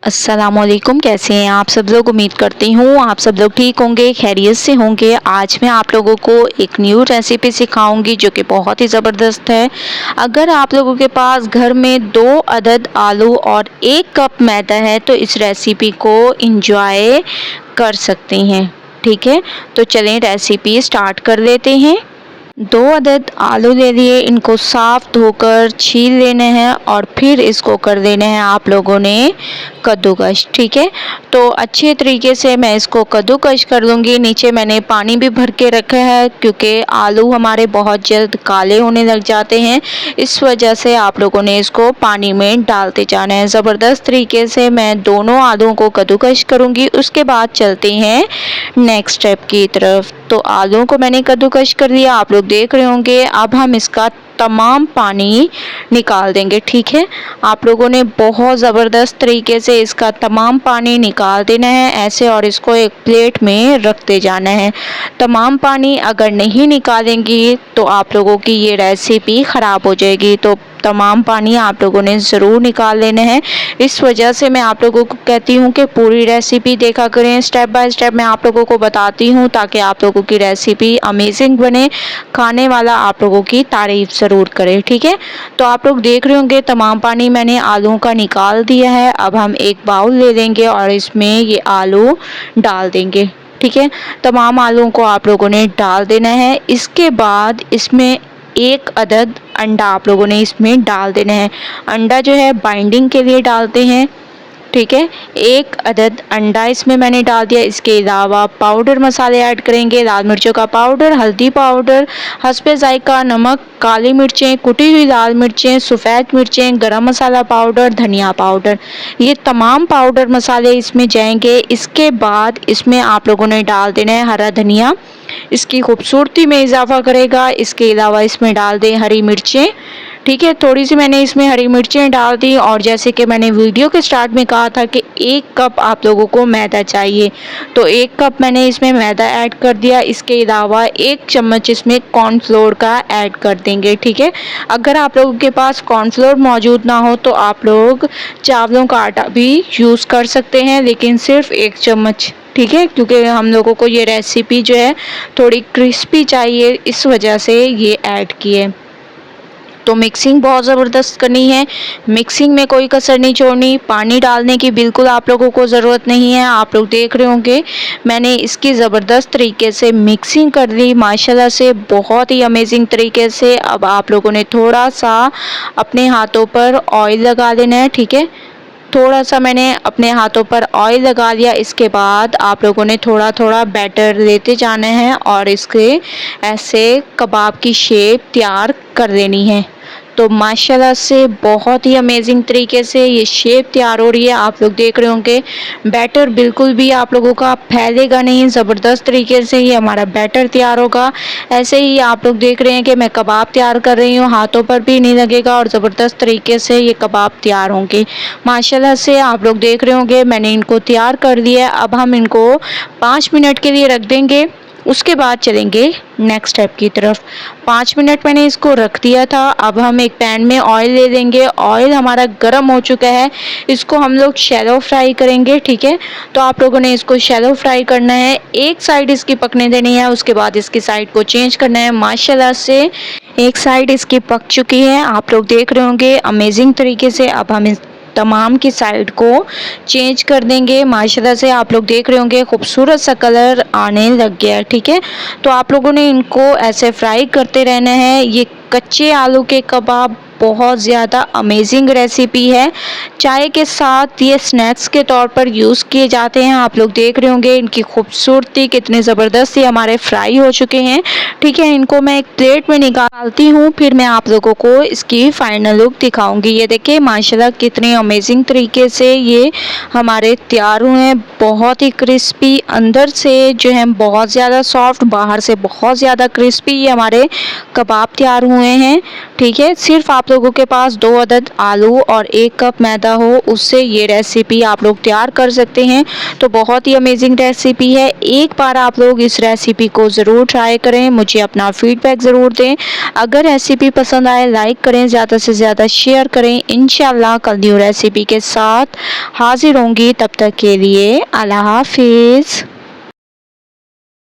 अस्सलामुअलैकुम। कैसे हैं आप सब लोग? उम्मीद करती हूँ आप सब लोग ठीक होंगे, खैरियत से होंगे। आज मैं आप लोगों को एक न्यू रेसिपी सिखाऊंगी जो कि बहुत ही ज़बरदस्त है। अगर आप लोगों के पास घर में 2 अदद आलू और 1 कप मैदा है तो इस रेसिपी को एंजॉय कर सकती हैं। ठीक है, तो चलें रेसिपी स्टार्ट कर लेते हैं। 2 अदद आलू ले लिए, इनको साफ़ धोकर छील लेने हैं और फिर इसको कर देने हैं आप लोगों ने कद्दूकश। ठीक है, तो अच्छे तरीके से मैं इसको कद्दूकश कर लूँगी। नीचे मैंने पानी भी भर के रखा है क्योंकि आलू हमारे बहुत जल्द काले होने लग जाते हैं, इस वजह से आप लोगों ने इसको पानी में डालते जाना है। ज़बरदस्त तरीके से मैं दोनों आलूओं को कद्दूकश करूँगी। उसके बाद चलते हैं नेक्स्ट स्टेप की तरफ। तो आलूओं को मैंने कद्दूकश कर लिया, आप लोग देख रहे होंगे। अब हम इसका तमाम पानी निकाल देंगे। ठीक है, आप लोगों ने बहुत ज़बरदस्त तरीके से इसका तमाम पानी निकाल देना है ऐसे, और इसको एक प्लेट में रखते जाना है। तमाम पानी अगर नहीं निकालेंगी तो आप लोगों की ये रेसिपी ख़राब हो जाएगी। तो तमाम पानी आप लोगों ने ज़रूर निकाल लेना है। इस वजह से मैं आप लोगों को कहती हूँ कि पूरी रेसिपी देखा करें, स्टेप बाय स्टेप मैं आप लोगों को बताती हूँ ताकि आप लोगों की रेसिपी अमेजिंग बने, खाने वाला आप लोगों की तारीफ़ ज़रूर करे। ठीक है, तो आप लोग देख रहे होंगे तमाम पानी मैंने आलूओं का निकाल दिया है। अब हम एक बाउल ले लेंगे और इसमें ये आलू डाल देंगे। ठीक है, तमाम आलूओं को आप लोगों ने डाल देना है। इसके बाद इसमें 1 अदद अंडा आप लोगों ने इसमें डाल देना है। अंडा जो है बाइंडिंग के लिए डालते हैं। ठीक है, 1 अदद अंडा इसमें मैंने डाल दिया। इसके अलावा पाउडर मसाले ऐड करेंगे, लाल मिर्चों का पाउडर, हल्दी पाउडर, हस्बे ज़ायका नमक, काली मिर्चें, कुटी हुई लाल मिर्चें, सफ़ेद मिर्चें, गरम मसाला पाउडर, धनिया पाउडर, ये तमाम पाउडर मसाले इसमें जाएंगे। इसके बाद इसमें आप लोगों ने डाल देना है हरा धनिया, इसकी खूबसूरती में इजाफा करेगा। इसके अलावा इसमें डाल दें हरी मिर्चें। ठीक है, थोड़ी सी मैंने इसमें हरी मिर्चें डाल दी। और जैसे कि मैंने वीडियो के स्टार्ट में कहा था कि 1 कप आप लोगों को मैदा चाहिए, तो 1 कप मैंने इसमें मैदा ऐड कर दिया। इसके अलावा 1 चम्मच इसमें कॉर्नफ्लोर का ऐड कर देंगे। ठीक है, अगर आप लोगों के पास कॉर्नफ्लोर मौजूद ना हो तो आप लोग चावलों का आटा भी यूज़ कर सकते हैं, लेकिन सिर्फ 1 चम्मच। ठीक है, क्योंकि हम लोगों को ये रेसिपी जो है थोड़ी क्रिस्पी चाहिए, इस वजह से ये ऐड किए। तो मिक्सिंग बहुत ज़बरदस्त करनी है, मिक्सिंग में कोई कसर नहीं छोड़नी। पानी डालने की बिल्कुल आप लोगों को ज़रूरत नहीं है। आप लोग देख रहे होंगे मैंने इसकी ज़बरदस्त तरीके से मिक्सिंग कर ली माशाल्लाह से, बहुत ही अमेजिंग तरीके से। अब आप लोगों ने थोड़ा सा अपने हाथों पर ऑयल लगा लेना है। ठीक है, थोड़ा सा मैंने अपने हाथों पर ऑयल लगा लिया। इसके बाद आप लोगों ने थोड़ा थोड़ा बैटर लेते जाना है और इसके ऐसे कबाब की शेप तैयार कर देनी है। तो माशाल्लाह से बहुत ही अमेजिंग तरीके से ये शेप तैयार हो रही है। आप लोग देख रहे होंगे बैटर बिल्कुल भी आप लोगों का फैलेगा नहीं, ज़बरदस्त तरीके से ये हमारा बैटर तैयार होगा। ऐसे ही आप लोग देख रहे हैं कि मैं कबाब तैयार कर रही हूँ, हाथों पर भी नहीं लगेगा और ज़बरदस्त तरीके से ये कबाब तैयार होंगे माशाल्लाह से। आप लोग देख रहे होंगे मैंने इनको तैयार कर लिया। अब हम इनको 5 मिनट के लिए रख देंगे, उसके बाद चलेंगे नेक्स्ट स्टेप की तरफ। 5 मिनट मैंने इसको रख दिया था। अब हम एक पैन में ऑयल ले लेंगे। ऑयल हमारा गर्म हो चुका है, इसको हम लोग शैलो फ्राई करेंगे। ठीक है, तो आप लोगों ने इसको शैलो फ्राई करना है, एक साइड इसकी पकने देनी है, उसके बाद इसकी साइड को चेंज करना है। माशाल्लाह से एक साइड इसकी पक चुकी है, आप लोग देख रहे होंगे अमेजिंग तरीके से। अब हम इस तमाम की साइड को चेंज कर देंगे। माशाल्लाह से आप लोग देख रहे होंगे खूबसूरत सा कलर आने लग गया है। ठीक है, तो आप लोगों ने इनको ऐसे फ्राई करते रहना है। ये कच्चे आलू के कबाब बहुत ज़्यादा अमेजिंग रेसिपी है, चाय के साथ ये स्नैक्स के तौर पर यूज़ किए जाते हैं। आप लोग देख रहे होंगे इनकी खूबसूरती कितने ज़बरदस्त ये हमारे फ्राई हो चुके हैं। ठीक है, इनको मैं एक प्लेट में निकालती हूँ, फिर मैं आप लोगों को इसकी फाइनल लुक दिखाऊंगी। ये देखिए माशाल्लाह कितने अमेजिंग तरीके से ये हमारे तैयार हुए हैं, बहुत ही क्रिस्पी, अंदर से जो है बहुत ज़्यादा सॉफ्ट, बाहर से बहुत ज़्यादा क्रिस्पी ये हमारे कबाब तैयार हुए हैं। ठीक है, सिर्फ आप लोगों के पास 2 अदद आलू और 1 कप मैदा हो, उससे ये रेसिपी आप लोग तैयार कर सकते हैं। तो बहुत ही अमेजिंग रेसिपी है। एक बार आप लोग इस रेसिपी को ज़रूर ट्राई करें, मुझे अपना फीडबैक ज़रूर दें। अगर रेसिपी पसंद आए लाइक करें, ज़्यादा से ज़्यादा शेयर करें। इंशाल्लाह कल न्यू रेसिपी के साथ हाजिर होंगी, तब तक के लिए अल्लाह हाफिज़।